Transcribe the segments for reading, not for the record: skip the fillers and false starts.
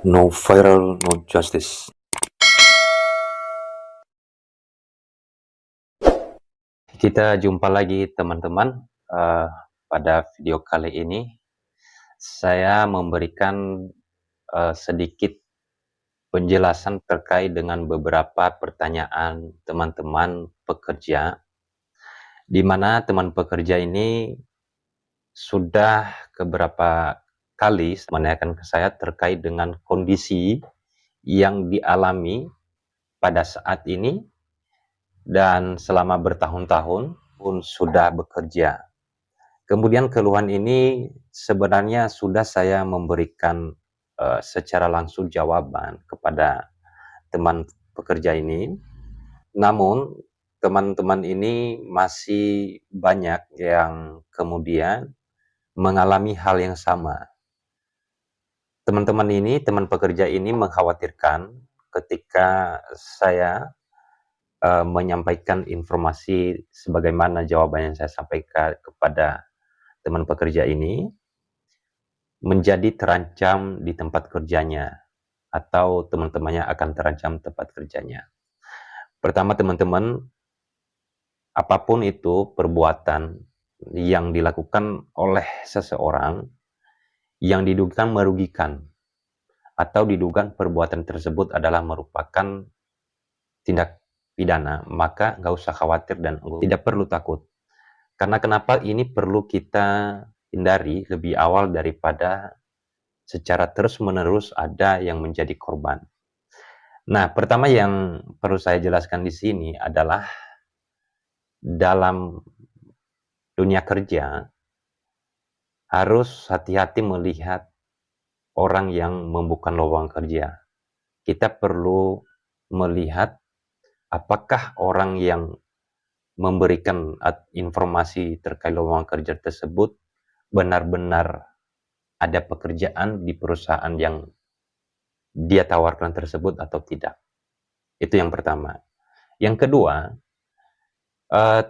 No viral, no justice. Kita jumpa lagi teman-teman. Pada video kali ini saya memberikan sedikit penjelasan terkait dengan beberapa pertanyaan teman-teman pekerja, di mana teman pekerja ini sudah beberapa kali menanyakan ke saya terkait dengan kondisi yang dialami pada saat ini dan selama bertahun-tahun pun sudah bekerja. Kemudian keluhan ini sebenarnya sudah saya memberikan secara langsung jawaban kepada teman pekerja ini. Namun teman-teman ini masih banyak yang kemudian mengalami hal yang sama. Teman-teman ini, teman pekerja ini mengkhawatirkan ketika saya menyampaikan informasi sebagaimana jawaban yang saya sampaikan kepada teman pekerja ini, menjadi terancam di tempat kerjanya atau teman-temannya akan terancam tempat kerjanya. Pertama teman-teman, apapun itu perbuatan yang dilakukan oleh seseorang yang diduga merugikan atau diduga perbuatan tersebut adalah merupakan tindak pidana, maka nggak usah khawatir dan tidak perlu takut. Karena kenapa ini perlu kita hindari lebih awal daripada secara terus-menerus ada yang menjadi korban. Nah, pertama yang perlu saya jelaskan di sini adalah dalam dunia kerja harus hati-hati melihat orang yang membuka lowongan kerja. Kita perlu melihat apakah orang yang memberikan informasi terkait lowongan kerja tersebut benar-benar ada pekerjaan di perusahaan yang dia tawarkan tersebut atau tidak. Itu yang pertama. Yang kedua,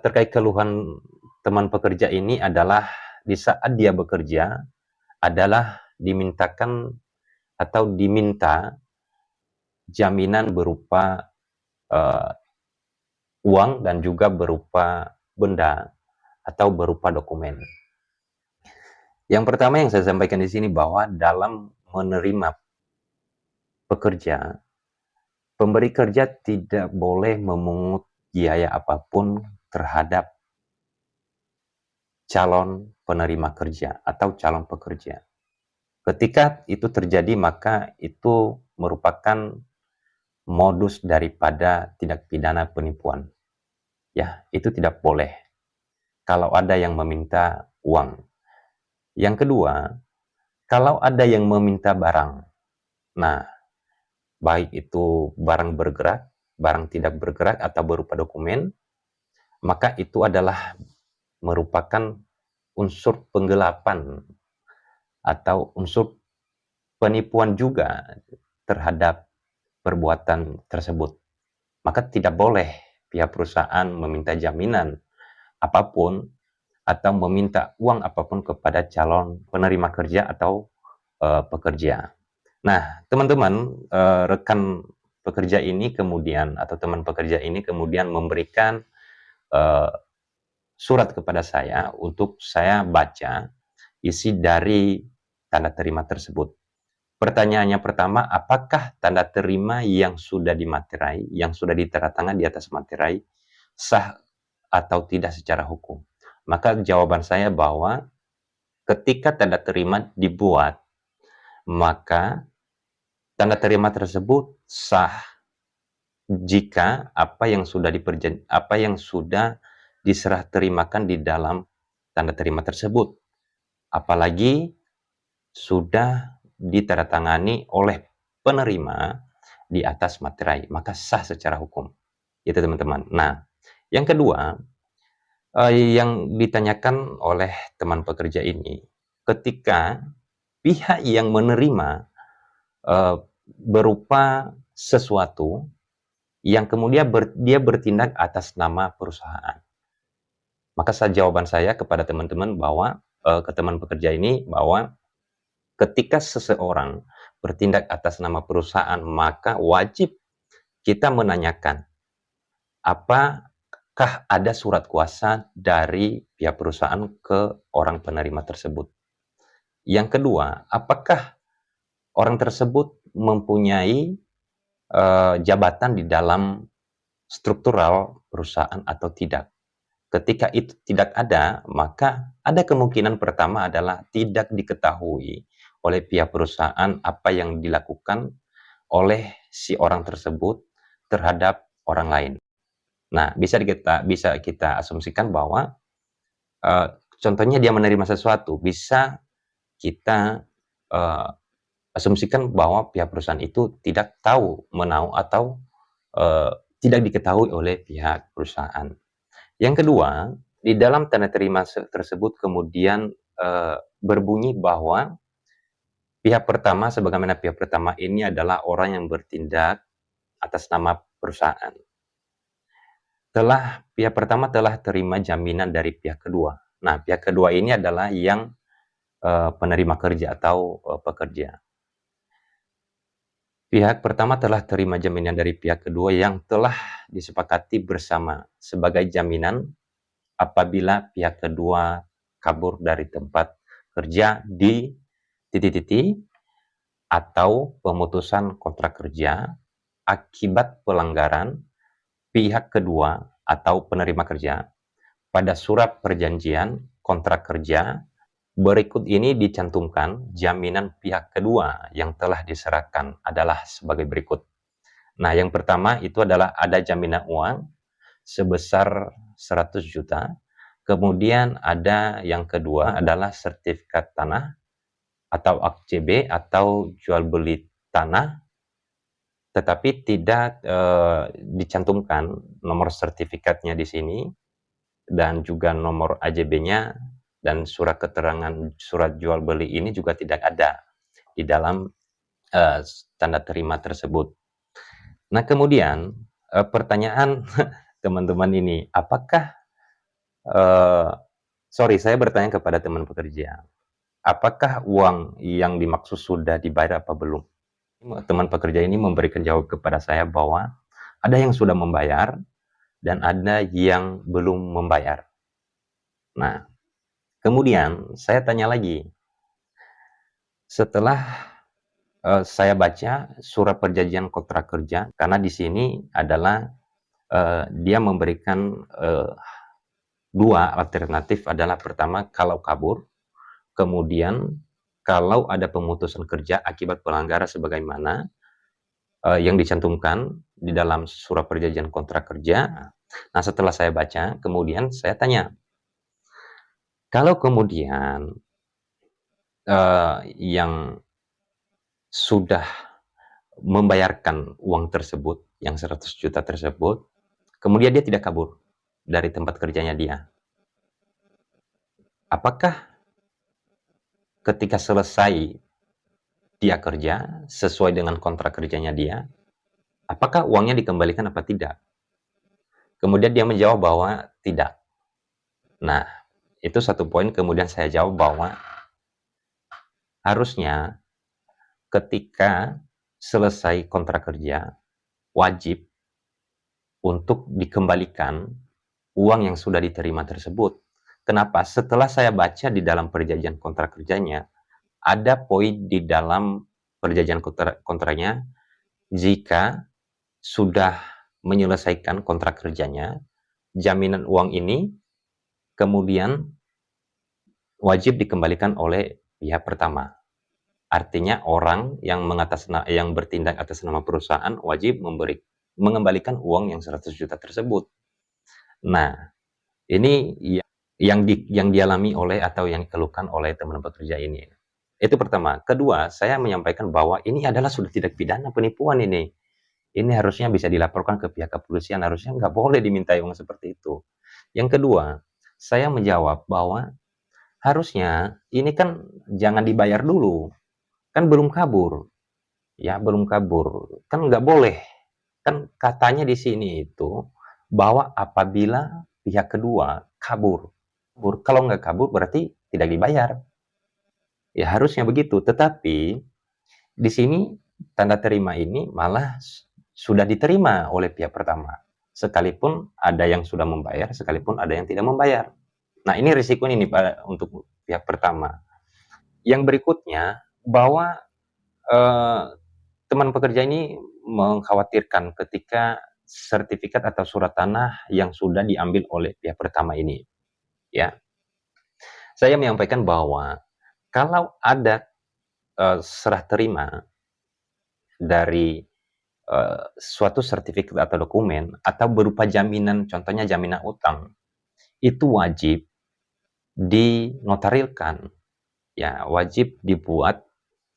terkait keluhan teman pekerja ini adalah di saat dia bekerja adalah dimintakan atau diminta jaminan berupa uang dan juga berupa benda atau berupa dokumen. Yang pertama yang saya sampaikan di sini bahwa dalam menerima pekerja, pemberi kerja tidak boleh memungut biaya apapun terhadap calon penerima kerja atau calon pekerja. Ketika itu terjadi, maka itu merupakan modus daripada tindak pidana penipuan. Ya, itu tidak boleh kalau ada yang meminta uang. Yang kedua, kalau ada yang meminta barang, nah, baik itu barang bergerak, barang tidak bergerak, atau berupa dokumen, maka itu adalah merupakan unsur penggelapan atau unsur penipuan juga terhadap perbuatan tersebut. Maka tidak boleh pihak perusahaan meminta jaminan apapun atau meminta uang apapun kepada calon penerima kerja atau pekerja. Nah, teman-teman, rekan pekerja ini kemudian atau teman pekerja ini kemudian memberikan surat kepada saya untuk saya baca isi dari tanda terima tersebut. Pertanyaannya pertama, apakah tanda terima yang sudah dimaterai, yang sudah diterandatangan di atas materai, sah atau tidak secara hukum? Maka jawaban saya bahwa ketika tanda terima dibuat, maka tanda terima tersebut sah jika apa yang sudah diserah terimakan di dalam tanda terima tersebut, apalagi sudah ditandatangani oleh penerima di atas materai, maka sah secara hukum. Itu teman-teman. Nah, yang kedua, yang ditanyakan oleh teman pekerja ini, ketika pihak yang menerima berupa sesuatu yang kemudian dia bertindak atas nama perusahaan. Maka jawaban saya kepada teman-teman bahwa ke teman pekerja ini bahwa ketika seseorang bertindak atas nama perusahaan, maka wajib kita menanyakan, apakah ada surat kuasa dari pihak perusahaan ke orang penerima tersebut. Yang kedua, apakah orang tersebut mempunyai jabatan di dalam struktural perusahaan atau tidak. Ketika itu tidak ada, maka ada kemungkinan pertama adalah tidak diketahui oleh pihak perusahaan apa yang dilakukan oleh si orang tersebut terhadap orang lain. Nah, bisa kita asumsikan bahwa contohnya dia menerima sesuatu, bisa kita asumsikan bahwa pihak perusahaan itu tidak tahu, menahu atau tidak diketahui oleh pihak perusahaan. Yang kedua, di dalam tanda terima tersebut kemudian berbunyi bahwa pihak pertama, sebagaimana pihak pertama ini adalah orang yang bertindak atas nama perusahaan. Pihak pertama telah terima jaminan dari pihak kedua. Nah, pihak kedua ini adalah yang penerima kerja atau pekerja. Pihak pertama telah terima jaminan dari pihak kedua yang telah disepakati bersama sebagai jaminan apabila pihak kedua kabur dari tempat kerja di titik-titik atau pemutusan kontrak kerja akibat pelanggaran pihak kedua atau penerima kerja pada surat perjanjian kontrak kerja. Berikut ini dicantumkan jaminan pihak kedua yang telah diserahkan adalah sebagai berikut. Nah, yang pertama itu adalah ada jaminan uang sebesar 100 juta. Kemudian ada yang kedua adalah sertifikat tanah atau AKCB atau jual beli tanah, tetapi tidak dicantumkan nomor sertifikatnya di sini dan juga nomor AJB-nya. Dan surat keterangan surat jual beli ini juga tidak ada di dalam tanda terima tersebut. Nah, kemudian pertanyaan teman-teman ini, saya bertanya kepada teman pekerja, apakah uang yang dimaksud sudah dibayar apa belum? Teman pekerja ini memberikan jawab kepada saya bahwa ada yang sudah membayar dan ada yang belum membayar. Nah, kemudian saya tanya lagi, setelah saya baca surat perjanjian kontrak kerja, karena di sini adalah dia memberikan dua alternatif, adalah pertama kalau kabur, kemudian kalau ada pemutusan kerja akibat pelanggaran sebagaimana yang dicantumkan di dalam surat perjanjian kontrak kerja. Nah, setelah saya baca, kemudian saya tanya, kalau kemudian yang sudah membayarkan uang tersebut, yang 100 juta tersebut, kemudian dia tidak kabur dari tempat kerjanya dia, apakah ketika selesai dia kerja sesuai dengan kontrak kerjanya dia, apakah uangnya dikembalikan apa tidak? Kemudian dia menjawab bahwa tidak. Nah, itu satu poin. Kemudian saya jawab bahwa harusnya ketika selesai kontrak kerja, wajib untuk dikembalikan uang yang sudah diterima tersebut. Kenapa? Setelah saya baca di dalam perjanjian kontrak kerjanya, ada poin di dalam perjanjian kontraknya, jika sudah menyelesaikan kontrak kerjanya, jaminan uang ini kemudian wajib dikembalikan oleh pihak pertama. Artinya orang yang bertindak atas nama perusahaan wajib mengembalikan uang yang 100 juta tersebut. Nah, ini yang dialami oleh atau yang dikeluhkan oleh teman pekerja ini. Itu pertama. Kedua, saya menyampaikan bahwa ini adalah sudah tindak pidana penipuan ini. Ini harusnya bisa dilaporkan ke pihak kepolisian, harusnya nggak boleh dimintai uang seperti itu. Yang kedua, saya menjawab bahwa harusnya ini kan jangan dibayar dulu, kan belum kabur, ya belum kabur, kan nggak boleh. Kan katanya di sini itu bahwa apabila pihak kedua kabur, kalau nggak kabur berarti tidak dibayar. Ya harusnya begitu, tetapi Di sini tanda terima ini malah sudah diterima oleh pihak pertama. Sekalipun ada yang sudah membayar, sekalipun ada yang tidak membayar. Nah, ini risiko ini untuk pihak pertama. Yang berikutnya, bahwa eh, teman pekerja ini mengkhawatirkan ketika sertifikat atau surat tanah yang sudah diambil oleh pihak pertama ini, ya. Saya menyampaikan bahwa kalau ada serah terima dari suatu sertifikat atau dokumen atau berupa jaminan, contohnya jaminan utang, itu wajib dinotarilkan, ya, wajib dibuat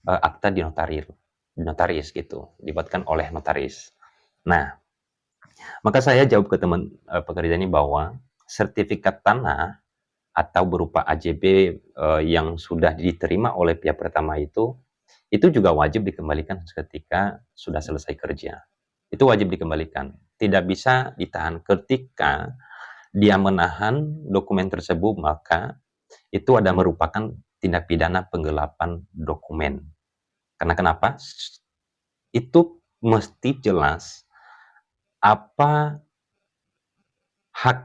akta di notaris gitu, dibuatkan oleh notaris. Nah, maka saya jawab ke teman pekerja ini bahwa sertifikat tanah atau berupa AJB yang sudah diterima oleh pihak pertama itu juga wajib dikembalikan ketika sudah selesai kerja. Itu wajib dikembalikan. Tidak bisa ditahan. Ketika dia menahan dokumen tersebut, maka itu ada merupakan tindak pidana penggelapan dokumen. Karena kenapa? Itu mesti jelas apa hak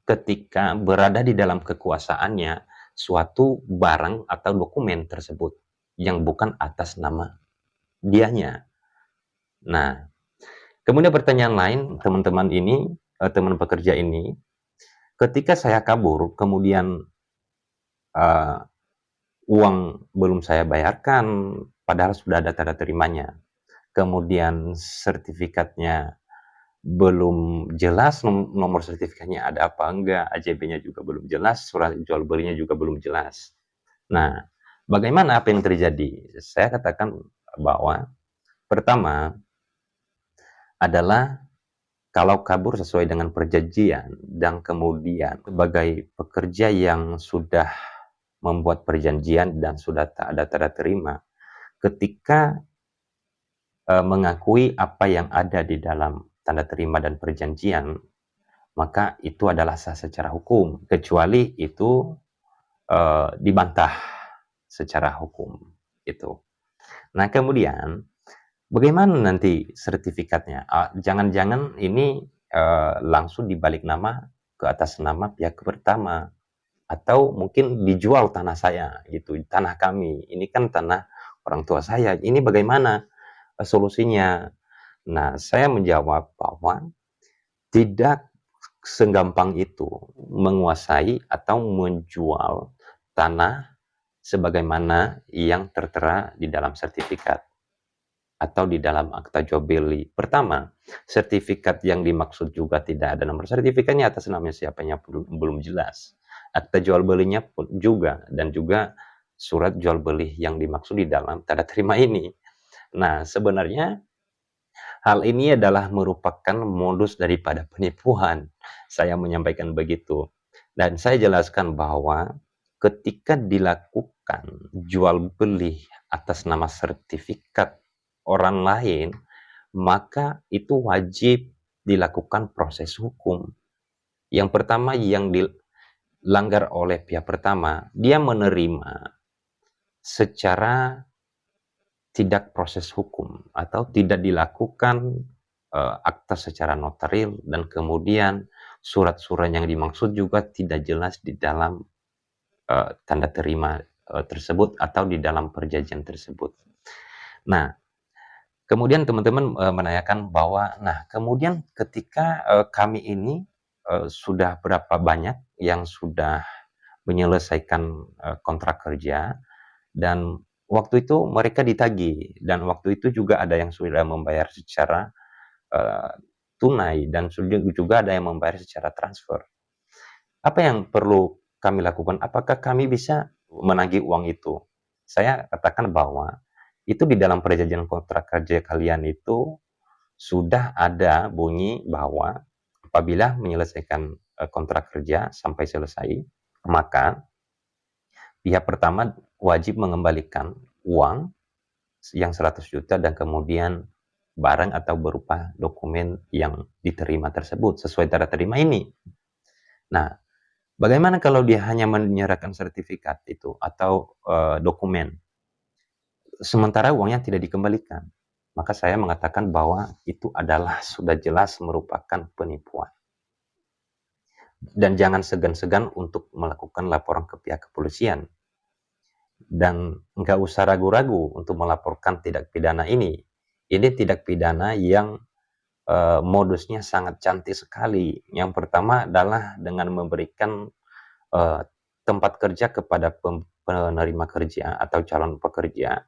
ketika berada di dalam kekuasaannya suatu barang atau dokumen tersebut yang bukan atas nama dianya. Nah, kemudian pertanyaan lain, teman-teman ini, teman pekerja ini, ketika saya kabur, kemudian uh, uang belum saya bayarkan, padahal sudah ada tanda terimanya. Kemudian sertifikatnya belum jelas, nomor sertifikatnya ada apa enggak, AJB-nya juga belum jelas, surat jual belinya juga belum jelas. Nah, bagaimana apa yang terjadi? Saya katakan bahwa pertama adalah kalau kabur sesuai dengan perjanjian dan kemudian sebagai pekerja yang sudah membuat perjanjian dan sudah tak ada tanda terima, ketika mengakui apa yang ada di dalam tanda terima dan perjanjian, maka itu adalah sah secara hukum, kecuali itu dibantah secara hukum itu. Nah, kemudian bagaimana nanti sertifikatnya? Jangan-jangan ini langsung dibalik nama ke atas nama pihak pertama, atau mungkin dijual tanah saya gitu, tanah kami. Ini kan tanah orang tua saya. Ini bagaimana solusinya? Nah, saya menjawab bahwa tidak segampang itu menguasai atau menjual tanah sebagaimana yang tertera di dalam sertifikat atau di dalam akta jual beli. Pertama, sertifikat yang dimaksud juga tidak ada nomor sertifikatnya, atas nama siapanya belum jelas. Akta jual belinya pun juga, dan juga surat jual beli yang dimaksud di dalam tanda terima ini. Nah, sebenarnya hal ini adalah merupakan modus daripada penipuan. Saya menyampaikan begitu. Dan saya jelaskan bahwa ketika dilakukan jual beli atas nama sertifikat orang lain, maka itu wajib dilakukan proses hukum. Yang pertama yang dilanggar oleh pihak pertama, dia menerima secara tidak proses hukum atau tidak dilakukan akta secara notaril, dan kemudian surat-surat yang dimaksud juga tidak jelas di dalam tanda terima tersebut atau di dalam perjanjian tersebut. Nah, kemudian teman-teman menanyakan bahwa, nah kemudian ketika kami ini sudah berapa banyak yang sudah menyelesaikan kontrak kerja, dan waktu itu mereka ditagih, dan waktu itu juga ada yang sudah membayar secara tunai, dan juga ada yang membayar secara transfer. Apa yang perlu kami lakukan? Apakah kami bisa menagih uang itu? Saya katakan bahwa itu di dalam perjanjian kontrak kerja kalian itu sudah ada bunyi bahwa apabila menyelesaikan kontrak kerja sampai selesai, maka pihak pertama wajib mengembalikan uang yang 100 juta dan kemudian barang atau berupa dokumen yang diterima tersebut sesuai tanda terima ini. Nah, bagaimana kalau dia hanya menyerahkan sertifikat itu atau dokumen? sementara uangnya tidak dikembalikan. Maka saya mengatakan bahwa itu adalah sudah jelas merupakan penipuan. Dan jangan segan-segan untuk melakukan laporan ke pihak kepolisian. Dan nggak usah ragu-ragu untuk melaporkan tindak pidana ini. Ini tindak pidana yang modusnya sangat cantik sekali. Yang pertama adalah dengan memberikan tempat kerja kepada penerima kerja atau calon pekerja.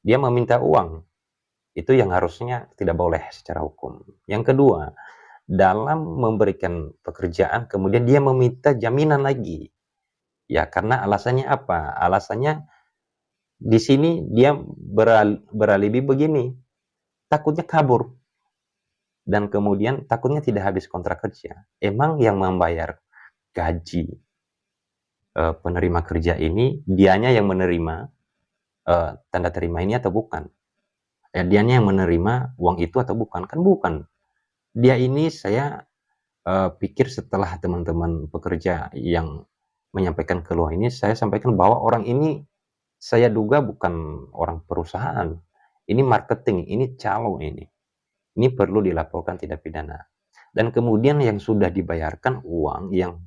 Dia meminta uang. Itu yang harusnya tidak boleh secara hukum. Yang kedua, dalam memberikan pekerjaan, kemudian dia meminta jaminan lagi. Ya, karena alasannya apa? Alasannya di sini dia beralibi begini, takutnya kabur. Dan kemudian takutnya tidak habis kontrak kerja. Emang yang membayar gaji penerima kerja ini, dianya yang menerima tanda terima ini atau bukan? Dianya yang menerima uang itu atau bukan? Kan bukan. Dia ini saya pikir setelah teman-teman pekerja yang menyampaikan keluhan ini, saya sampaikan bahwa orang ini saya duga bukan orang perusahaan. Ini marketing, ini calo ini. Ini perlu dilaporkan tindak pidana. Dan kemudian yang sudah dibayarkan uang yang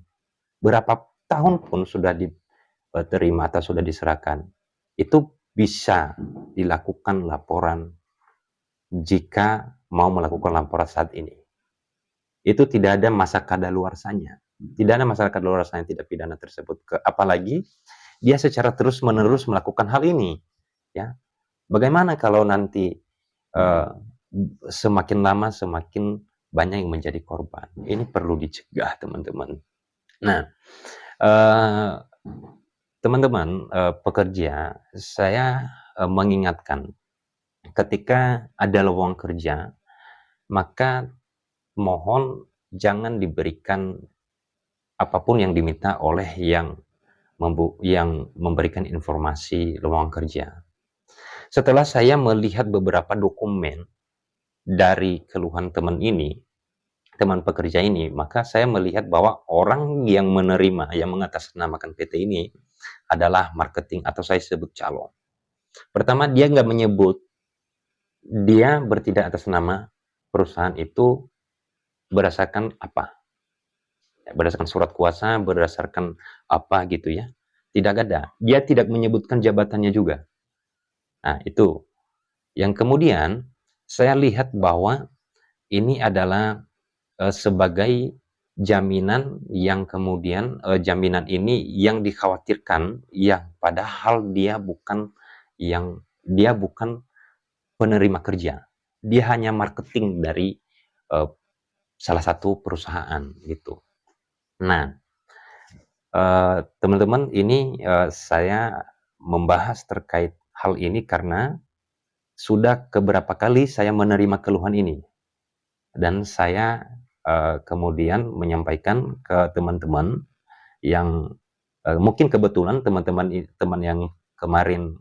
berapa tahun pun sudah diterima atau sudah diserahkan, itu bisa dilakukan laporan jika mau melakukan laporan saat ini. Itu tidak ada masa kadaluarsanya. Tidak ada masa kadaluarsanya tindak pidana tersebut. Apalagi dia secara terus-menerus melakukan hal ini. Ya, bagaimana kalau nanti semakin lama semakin banyak yang menjadi korban? Ini perlu dicegah, teman-teman. Nah, teman-teman pekerja, saya mengingatkan, ketika ada lowongan kerja, maka mohon jangan diberikan apapun yang diminta oleh yang memberikan informasi lowongan kerja. Setelah saya melihat beberapa dokumen dari keluhan teman pekerja ini, maka saya melihat bahwa orang yang menerima, yang mengatasnamakan PT ini adalah marketing atau saya sebut calo. Pertama, dia nggak menyebut dia bertindak atas nama perusahaan itu berdasarkan apa. Berdasarkan surat kuasa, berdasarkan apa gitu ya. Tidak ada. Dia tidak menyebutkan jabatannya juga. Nah, itu. Yang kemudian, saya lihat bahwa ini adalah sebagai jaminan yang kemudian jaminan ini yang dikhawatirkan, yang padahal dia bukan penerima kerja. Dia hanya marketing dari salah satu perusahaan gitu. Nah, teman-teman, ini saya membahas terkait hal ini karena sudah keberapa kali saya menerima keluhan ini. Dan saya kemudian menyampaikan ke teman-teman yang mungkin kebetulan teman yang kemarin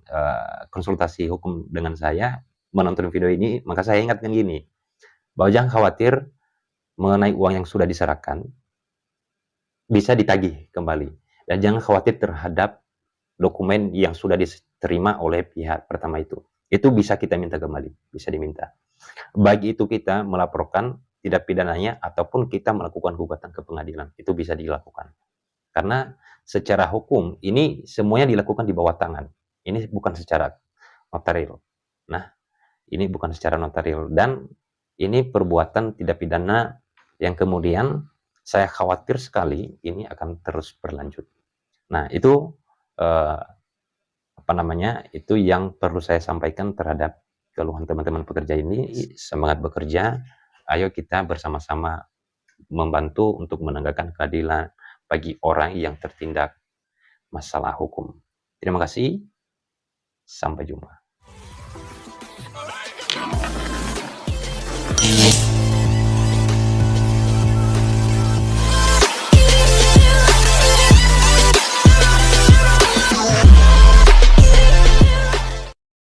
konsultasi hukum dengan saya menonton video ini, maka saya ingatkan gini, bahwa jangan khawatir mengenai uang yang sudah diserahkan, bisa ditagih kembali. Dan jangan khawatir terhadap dokumen yang sudah diterima oleh pihak pertama itu. Itu bisa kita minta kembali, bisa diminta. Baik itu kita melaporkan tindak pidananya ataupun kita melakukan gugatan ke pengadilan, itu bisa dilakukan. Karena secara hukum ini semuanya dilakukan di bawah tangan. Ini bukan secara notarial. Nah, ini bukan secara notarial dan ini perbuatan tindak pidana yang kemudian saya khawatir sekali ini akan terus berlanjut. Nah, itu itu yang perlu saya sampaikan terhadap keluhan teman-teman pekerja ini. Semangat bekerja, ayo kita bersama-sama membantu untuk menegakkan keadilan bagi orang yang tertindak masalah hukum. Terima kasih, sampai jumpa.